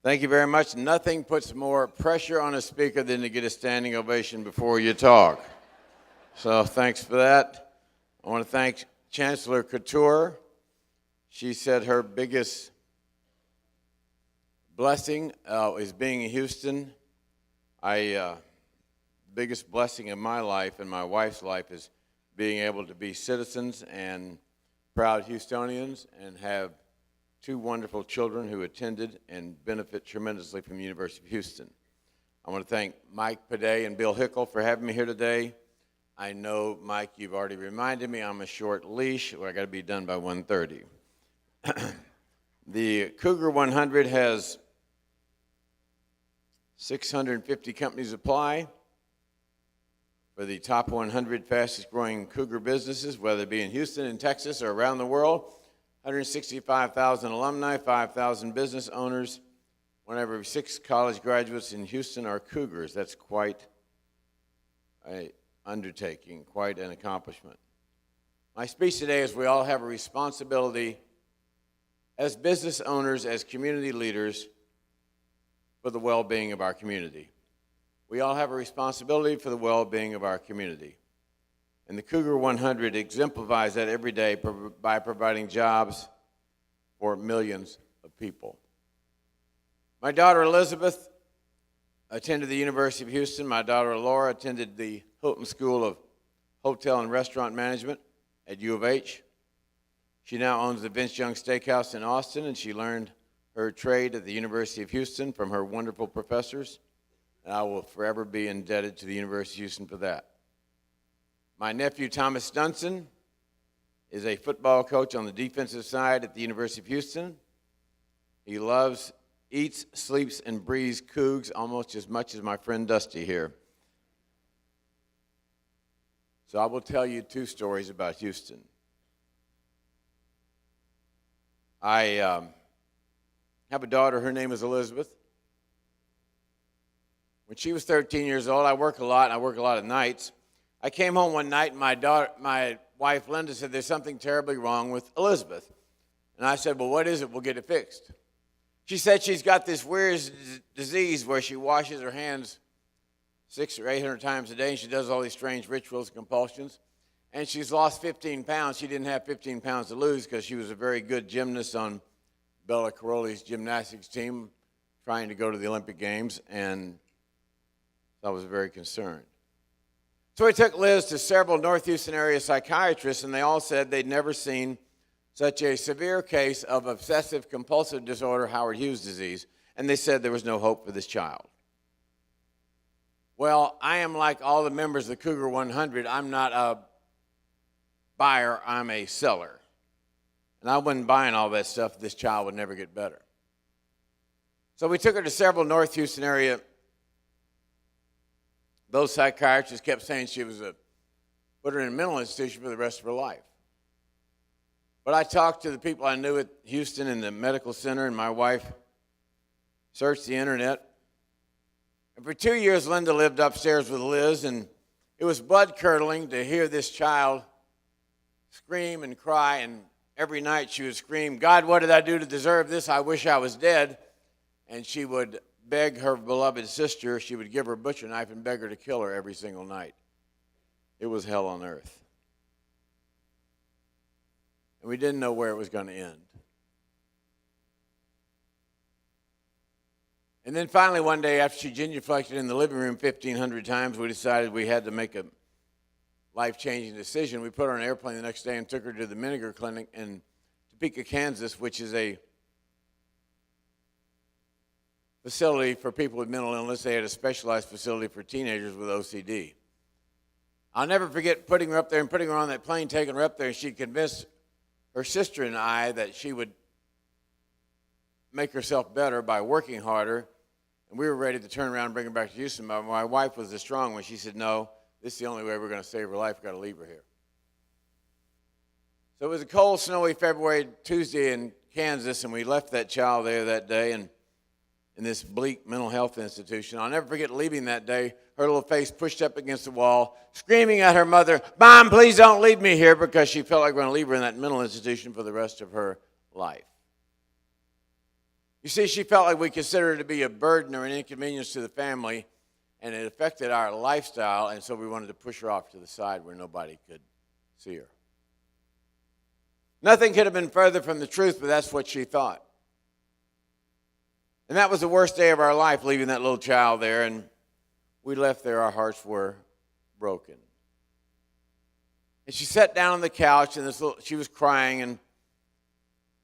Thank you very much. Nothing puts more pressure on a speaker than to get a standing ovation before you talk. So thanks for that. I want to thank Chancellor Couture. She said her biggest blessing is being in Houston. The biggest blessing in my life and my wife's life is being able to be citizens and proud Houstonians and have two wonderful children who attended and benefit tremendously from the University of Houston. I want to thank Mike Paday and Bill Hickle for having me here today. I know, Mike, you've already reminded me I'm a short leash, where I got to be done by 1:30. The Cougar 100 has 650 companies apply for the top 100 fastest growing Cougar businesses, whether it be in Houston, in Texas, or around the world. 165,000 alumni, 5,000 business owners. One out of every 6 college graduates in Houston are Cougars. That's quite an undertaking, quite an accomplishment. My speech today is we all have a responsibility as business owners, as community leaders, for the well-being of our community. We all have a responsibility for the well-being of our community. And the Cougar 100 exemplifies that every day by providing jobs for millions of people. My daughter Elizabeth attended the University of Houston. My daughter Laura attended the Hilton School of Hotel and Restaurant Management at U of H. She now owns the Vince Young Steakhouse in Austin, and she learned her trade at the University of Houston from her wonderful professors. And I will forever be indebted to the University of Houston for that. My nephew, Thomas Dunson, is a football coach on the defensive side at the University of Houston. He loves, eats, sleeps, and breathes Cougs almost as much as my friend Dusty here. So I will tell you 2 stories about Houston. I have a daughter. Her name is Elizabeth. When she was 13 years old, I work a lot, and I work a lot of nights. I came home one night, and my wife, Linda, said, there's something terribly wrong with Elizabeth. And I said, well, what is it? We'll get it fixed. She said she's got this weird disease where she washes her hands 600 or 800 times a day, and she does all these strange rituals and compulsions. And she's lost 15 pounds. She didn't have 15 pounds to lose because she was a very good gymnast on Bella Caroli's gymnastics team trying to go to the Olympic Games, and I was very concerned. So I took Liz to several North Houston area psychiatrists, and they all said they'd never seen such a severe case of obsessive-compulsive disorder, Howard Hughes disease, and they said there was no hope for this child. Well, I am like all the members of the Cougar 100. I'm not a buyer, I'm a seller. And I wasn't buying all that stuff. This child would never get better. So we took her to several North Houston area. Those psychiatrists kept saying she was put her in a mental institution for the rest of her life. But I talked to the people I knew at Houston in the medical center, and my wife searched the internet. And for 2 years, Linda lived upstairs with Liz, and it was blood-curdling to hear this child scream and cry, and every night she would scream, God, what did I do to deserve this? I wish I was dead. And she would beg her beloved sister, she would give her a butcher knife and beg her to kill her every single night. It was hell on earth. And we didn't know where it was going to end. And then finally one day, after she genuflected in the living room 1,500 times, we decided we had to make a life-changing decision. We put her on an airplane the next day and took her to the Menninger Clinic in Topeka, Kansas, which is a facility for people with mental illness. They had a specialized facility for teenagers with OCD. I'll never forget putting her up there and putting her on that plane, taking her up there, and she convinced her sister and I that she would make herself better by working harder, and we were ready to turn around and bring her back to Houston. But my wife was the strong one. She said, no, this is the only way we're going to save her life. We've got to leave her here. So it was a cold, snowy February Tuesday in Kansas, and we left that child there that day and in this bleak mental health institution. I'll never forget leaving that day, her little face pushed up against the wall, screaming at her mother, Mom, please don't leave me here, because she felt like we're going to leave her in that mental institution for the rest of her life. You see, she felt like we considered her to be a burden or an inconvenience to the family, and it affected our lifestyle, and so we wanted to push her off to the side where nobody could see her. Nothing could have been further from the truth, but that's what she thought. And that was the worst day of our life, leaving that little child there, and we left there, our hearts were broken. And she sat down on the couch, and she was crying and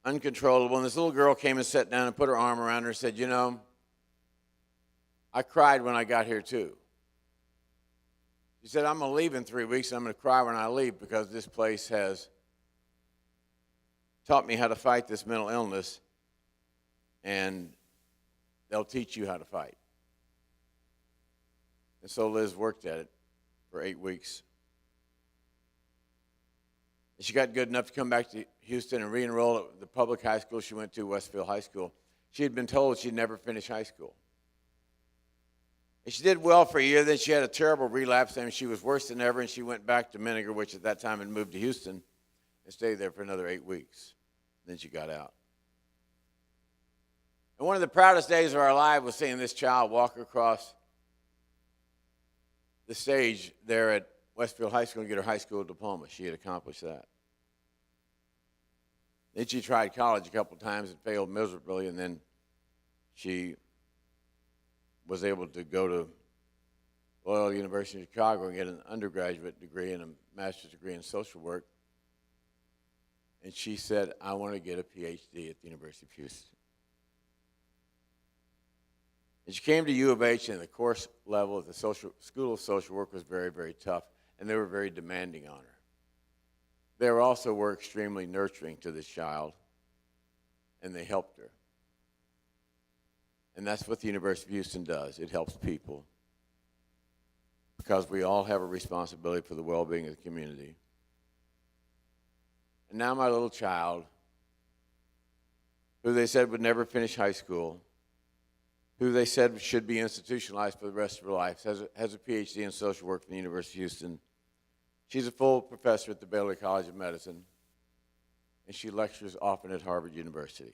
uncontrollable, and this little girl came and sat down and put her arm around her and said, you know, I cried when I got here too. She said, I'm going to leave in 3 weeks, and I'm going to cry when I leave because this place has taught me how to fight this mental illness, and they'll teach you how to fight. And so Liz worked at it for 8 weeks. And she got good enough to come back to Houston and re-enroll at the public high school she went to, Westfield High School. She had been told she'd never finish high school. And she did well for a year. Then she had a terrible relapse, and she was worse than ever, and she went back to McIngvale, which at that time had moved to Houston, and stayed there for another 8 weeks. Then she got out. And one of the proudest days of our life was seeing this child walk across the stage there at Westfield High School and get her high school diploma. She had accomplished that. Then she tried college a couple times and failed miserably, and then she was able to go to Loyola University of Chicago and get an undergraduate degree and a master's degree in social work. And she said, I want to get a PhD at the University of Houston. And she came to U of H, and the course level at the School of Social Work was very, very tough, and they were very demanding on her. They were extremely nurturing to this child, and they helped her. And that's what the University of Houston does. It helps people because we all have a responsibility for the well-being of the community. And now my little child, who they said would never finish high school, who they said should be institutionalized for the rest of her life, has a PhD in social work from the University of Houston. She's a full professor at the Baylor College of Medicine, and she lectures often at Harvard University,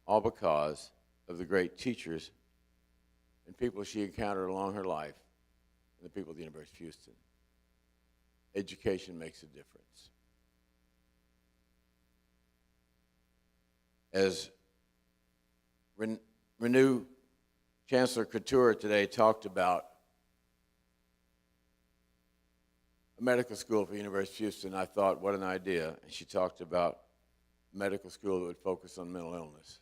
all because of the great teachers and people she encountered along her life and the people at the University of Houston. Education makes a difference. As Renew Chancellor Couture today talked about a medical school for the University of Houston, I thought, what an idea. And she talked about a medical school that would focus on mental illness.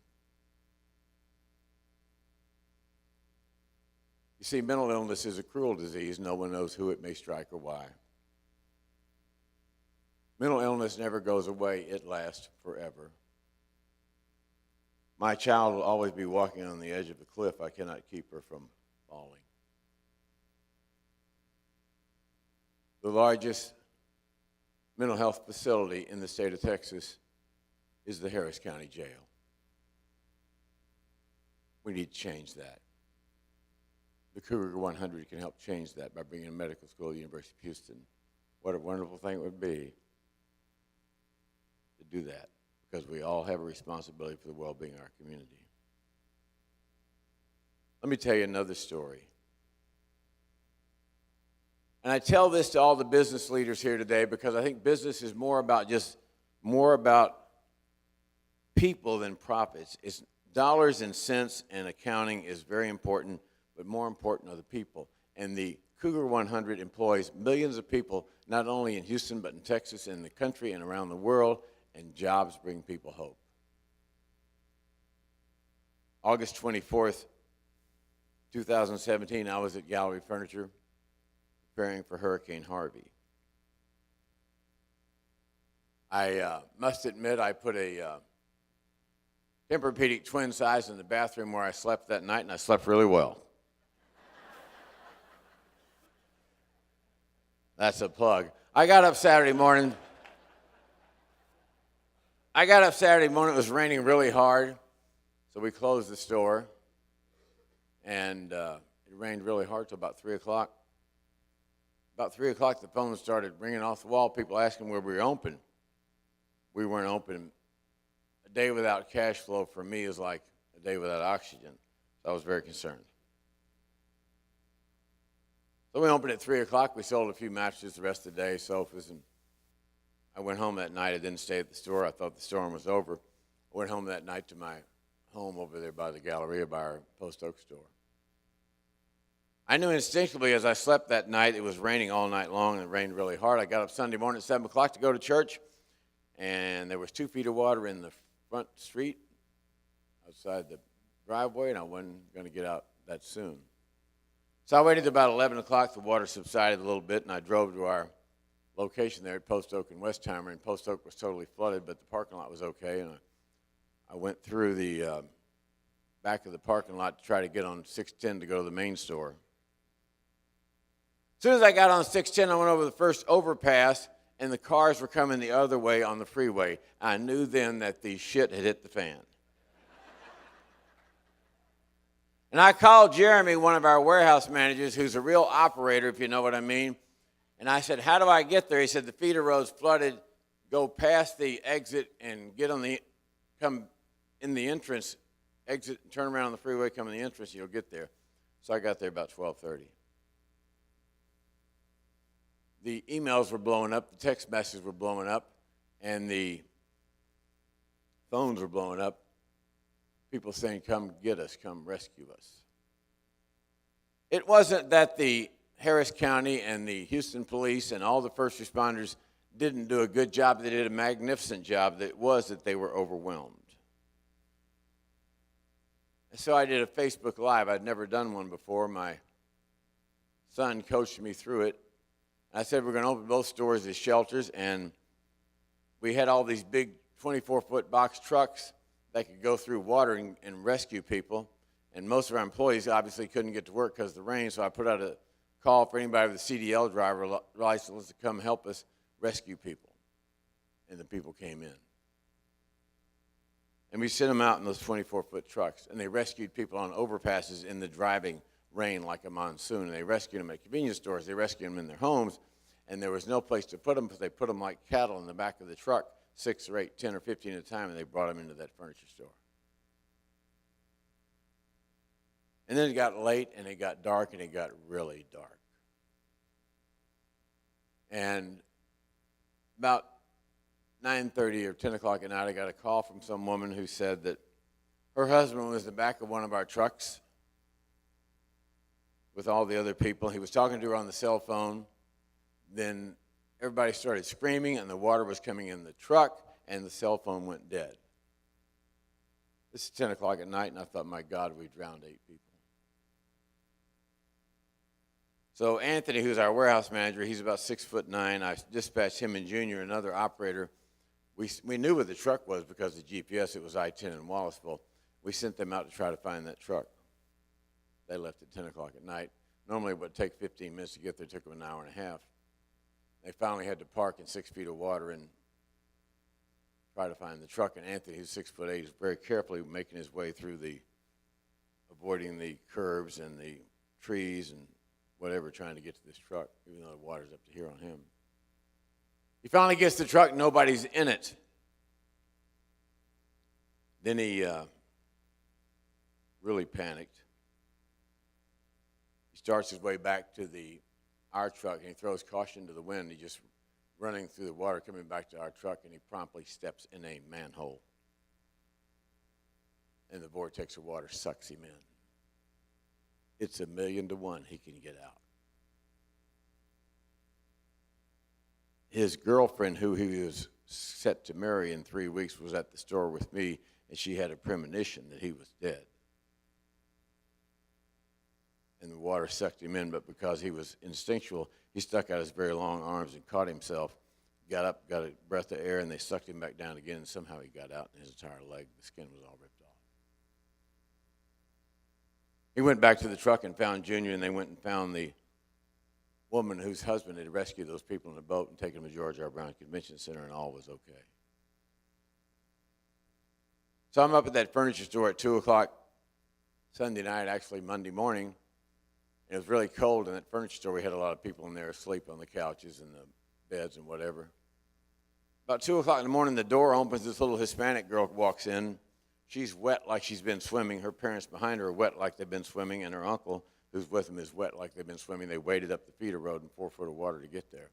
You see, mental illness is a cruel disease. No one knows who it may strike or why. Mental illness never goes away. It lasts forever. My child will always be walking on the edge of a cliff. I cannot keep her from falling. The largest mental health facility in the state of Texas is the Harris County Jail. We need to change that. The Cougar 100 can help change that by bringing a medical school to the University of Houston. What a wonderful thing it would be to do that, because we all have a responsibility for the well-being of our community. Let me tell you another story. And I tell this to all the business leaders here today because I think business is more about people than profits. It's dollars and cents, and accounting is very important, but more important are the people. And the Cougar 100 employs millions of people, not only in Houston, but in Texas, in the country, and around the world, and jobs bring people hope. August 24th, 2017, I was at Gallery Furniture preparing for Hurricane Harvey. I must admit I put a Tempur-Pedic twin size in the bathroom where I slept that night, and I slept really well. That's a plug. I got up Saturday morning. It was raining really hard, so we closed the store, and it rained really hard till about 3 o'clock. About 3 o'clock, the phone started ringing off the wall, people asking where we were open. We weren't open. A day without cash flow for me is like day without oxygen. So I was very concerned. So we opened at 3 o'clock. We sold a few mattresses the rest of the day, sofas, and I went home that night. I didn't stay at the store. I thought the storm was over. I went home that night to my home over there by the Galleria by our Post Oak store. I knew instinctively as I slept that night, it was raining all night long, and it rained really hard. I got up Sunday morning at 7 o'clock to go to church, and there was 2 feet of water in the front street outside the driveway, and I wasn't going to get out that soon. So I waited till about 11 o'clock. The water subsided a little bit, and I drove to our location there at Post Oak and Westheimer, and Post Oak was totally flooded, but the parking lot was okay, and I went through the back of the parking lot to try to get on 610 to go to the main store. As soon as I got on 610, I went over the first overpass, and the cars were coming the other way on the freeway. I knew then that the shit had hit the fan. And I called Jeremy, one of our warehouse managers, who's a real operator, if you know what I mean. And I said, how do I get there? He said, the feeder road's flooded. Go past the exit and come in the entrance, exit, turn around on the freeway, come in the entrance, you'll get there. So I got there about 12:30. The emails were blowing up, the text messages were blowing up, and the phones were blowing up. People saying, come get us, come rescue us. It wasn't that the Harris County and the Houston police and all the first responders didn't do a good job. They did a magnificent job. It was that they were overwhelmed. And so I did a Facebook Live. I'd never done one before. My son coached me through it. I said we're going to open both stores as shelters, and we had all these big 24-foot box trucks that could go through water and rescue people. And most of our employees obviously couldn't get to work because of the rain, so I put out a call for anybody with a CDL driver license to come help us rescue people. And the people came in. And we sent them out in those 24-foot trucks, and they rescued people on overpasses in the driving rain like a monsoon. And they rescued them at convenience stores. They rescued them in their homes, and there was no place to put them because they put them like cattle in the back of the truck, 6 or 8, 10 or 15 at a time, and they brought them into that furniture store. And then it got late, and it got dark, and it got really dark. And about 9:30 or 10 o'clock at night, I got a call from some woman who said that her husband was in the back of one of our trucks with all the other people. He was talking to her on the cell phone. Then everybody started screaming, and the water was coming in the truck, and the cell phone went dead. This is 10 o'clock at night, and I thought, my God, we drowned 8 people. So Anthony, who's our warehouse manager, he's about 6'9". I dispatched him and Junior, another operator. We knew where the truck was because of GPS. It was I-10 in Wallaceville. We sent them out to try to find that truck. They left at 10 o'clock at night. Normally it would take 15 minutes to get there. It took them an hour and a half. They finally had to park in 6 feet of water and try to find the truck. And Anthony, who's 6'8", is very carefully making his way through avoiding the curves and the trees and whatever, trying to get to this truck, even though the water's up to here on him. He finally gets the truck, nobody's in it. Then he really panicked. He starts his way back to our truck, and he throws caution to the wind. He just running through the water, coming back to our truck, and he promptly steps in a manhole. And the vortex of water sucks him in. It's 1,000,000 to 1 he can get out. His girlfriend, who he was set to marry in 3 weeks, was at the store with me, and she had a premonition that he was dead. And the water sucked him in, but because he was instinctual, he stuck out his very long arms and caught himself, got up, got a breath of air, and they sucked him back down again, and somehow he got out, and his entire leg, the skin was all ripped off. He went back to the truck and found Junior, and they went and found the woman whose husband had rescued those people in the boat and taken them to George R. Brown Convention Center, and all was okay. So I'm up at that furniture store at 2 o'clock Sunday night, actually Monday morning. It was really cold in that furniture store. We had a lot of people in there asleep on the couches and the beds and whatever. About 2 o'clock in the morning, the door opens. This little Hispanic girl walks in She's wet like she's been swimming. Her parents behind her are wet like they've been swimming, and her uncle, who's with them, is wet like they've been swimming. They waded up the feeder road in 4 foot of water to get there.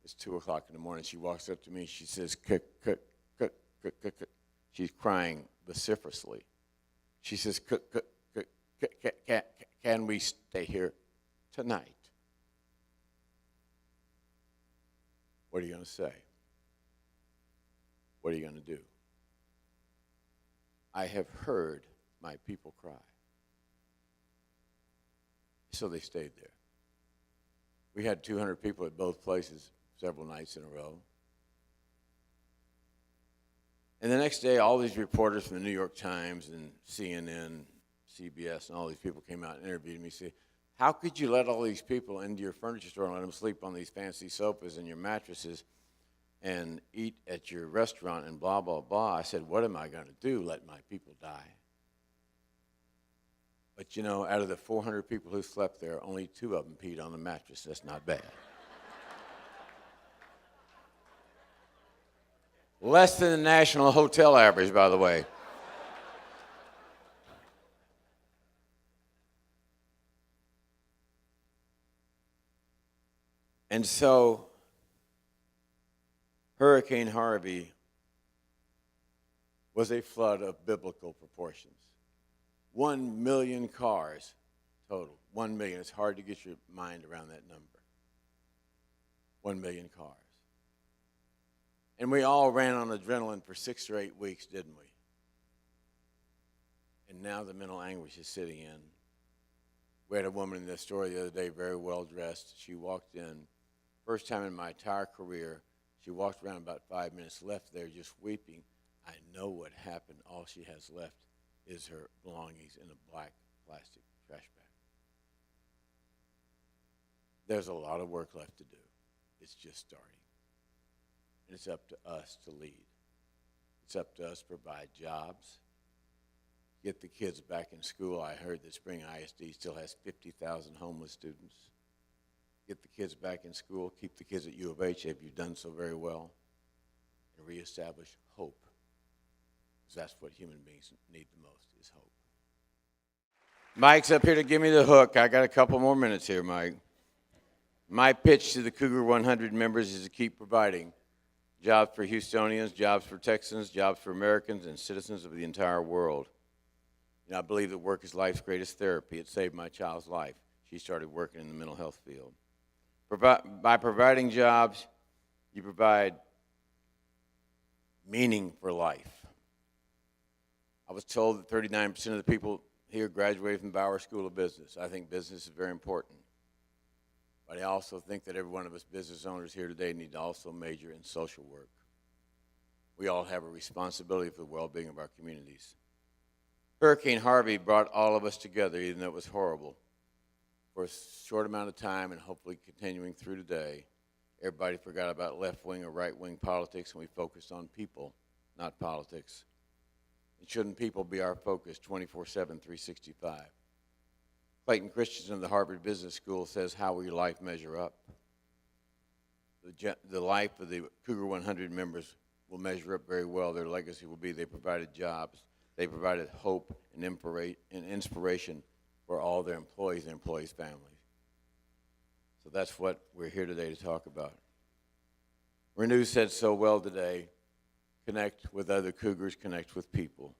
It's 2 o'clock in the morning. She walks up to me. She says, "Cook, cook, cook, cook, cook, cook." She's crying vociferously. She says, "Cook, cook, cook, cook, can we stay here tonight?" What are you going to say? What are you going to do? I have heard my people cry. So they stayed there. We had 200 people at both places several nights in a row. And the next day, all these reporters from the New York Times and CNN, CBS, and all these people came out and interviewed me and said, "How could you let all these people into your furniture store and let them sleep on these fancy sofas and your mattresses and eat at your restaurant and blah, blah, blah?" I said, "What am I going to do, let my people die?" But, you know, out of the 400 people who slept there, only 2 of them peed on the mattress. That's not bad. Less than the national hotel average, by the way. And so Hurricane Harvey was a flood of biblical proportions. 1 million cars total. 1 million. It's hard to get your mind around that number. 1 million cars. And we all ran on adrenaline for 6 or 8 weeks, didn't we? And now the mental anguish is sitting in. We had a woman in this story the other day, very well dressed. She walked in. First time in my entire career, she walked around about 5 minutes, left there just weeping. I know what happened. All she has left is her belongings in a black plastic trash bag. There's a lot of work left to do. It's just starting. And it's up to us to lead. It's up to us to provide jobs, get the kids back in school. I heard that Spring ISD still has 50,000 homeless students. Get the kids back in school, keep the kids at U of H if you've done so very well, and reestablish hope. Because that's what human beings need the most, is hope. Mike's up here to give me the hook. I got a couple more minutes here, Mike. My pitch to the Cougar 100 members is to keep providing jobs for Houstonians, jobs for Texans, jobs for Americans, and citizens of the entire world. And I believe that work is life's greatest therapy. It saved my child's life. She started working in the mental health field. By providing jobs, you provide meaning for life. I was told that 39% of the people here graduated from Bauer School of Business. I think business is very important. But I also think that every one of us business owners here today need to also major in social work. We all have a responsibility for the well-being of our communities. Hurricane Harvey brought all of us together, even though it was horrible. For a short amount of time, and hopefully continuing through today, everybody forgot about left-wing or right-wing politics, and we focused on people, not politics. And shouldn't people be our focus 24/7, 365? Clayton Christensen of the Harvard Business School says, "How will your life measure up?" The life of the Cougar 100 members will measure up very well. Their legacy will be they provided jobs, they provided hope and inspiration for all their employees and employees' families. So that's what we're here today to talk about. Renew said so well today, connect with other Cougars, connect with people.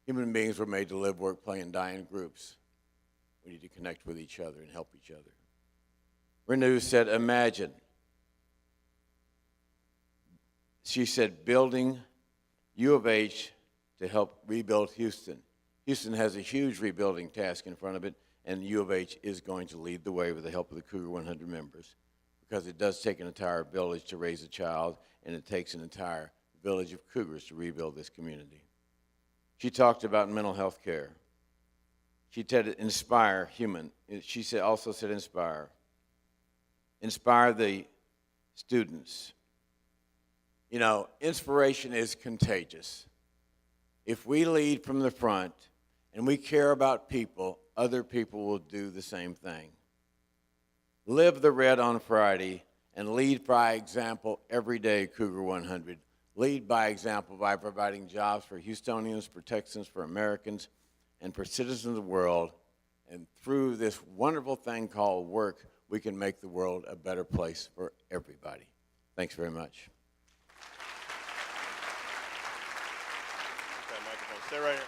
Human beings were made to live, work, play, and die in groups. We need to connect with each other and help each other. Renew said, imagine. She said, building U of H to help rebuild Houston. Houston has a huge rebuilding task in front of it, and U of H is going to lead the way with the help of the Cougar 100 members, because it does take an entire village to raise a child, and it takes an entire village of Cougars to rebuild this community. She talked about mental health care. She said inspire human. She also said inspire. Inspire the students. You know, inspiration is contagious. If we lead from the front and we care about people, other people will do the same thing. Live the red on Friday and lead by example every day, Cougar 100. lead by example by providing jobs for Houstonians, for Texans, for Americans, and for citizens of the world. And through this wonderful thing called work, we can make the world a better place for everybody. Thanks very much. Okay, microphone. Stay right here.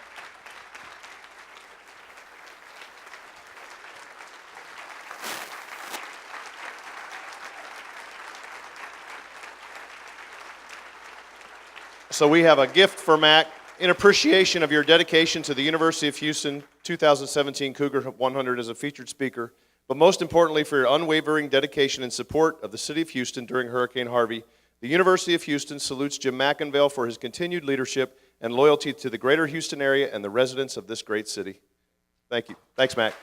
So we have a gift for Mack in appreciation of your dedication to the University of Houston 2017 Cougar 100 as a featured speaker, but most importantly for your unwavering dedication and support of the City of Houston during Hurricane Harvey. The University of Houston salutes Jim McIngvale for his continued leadership and loyalty to the greater Houston area and the residents of this great city. Thank you. Thanks, Mack.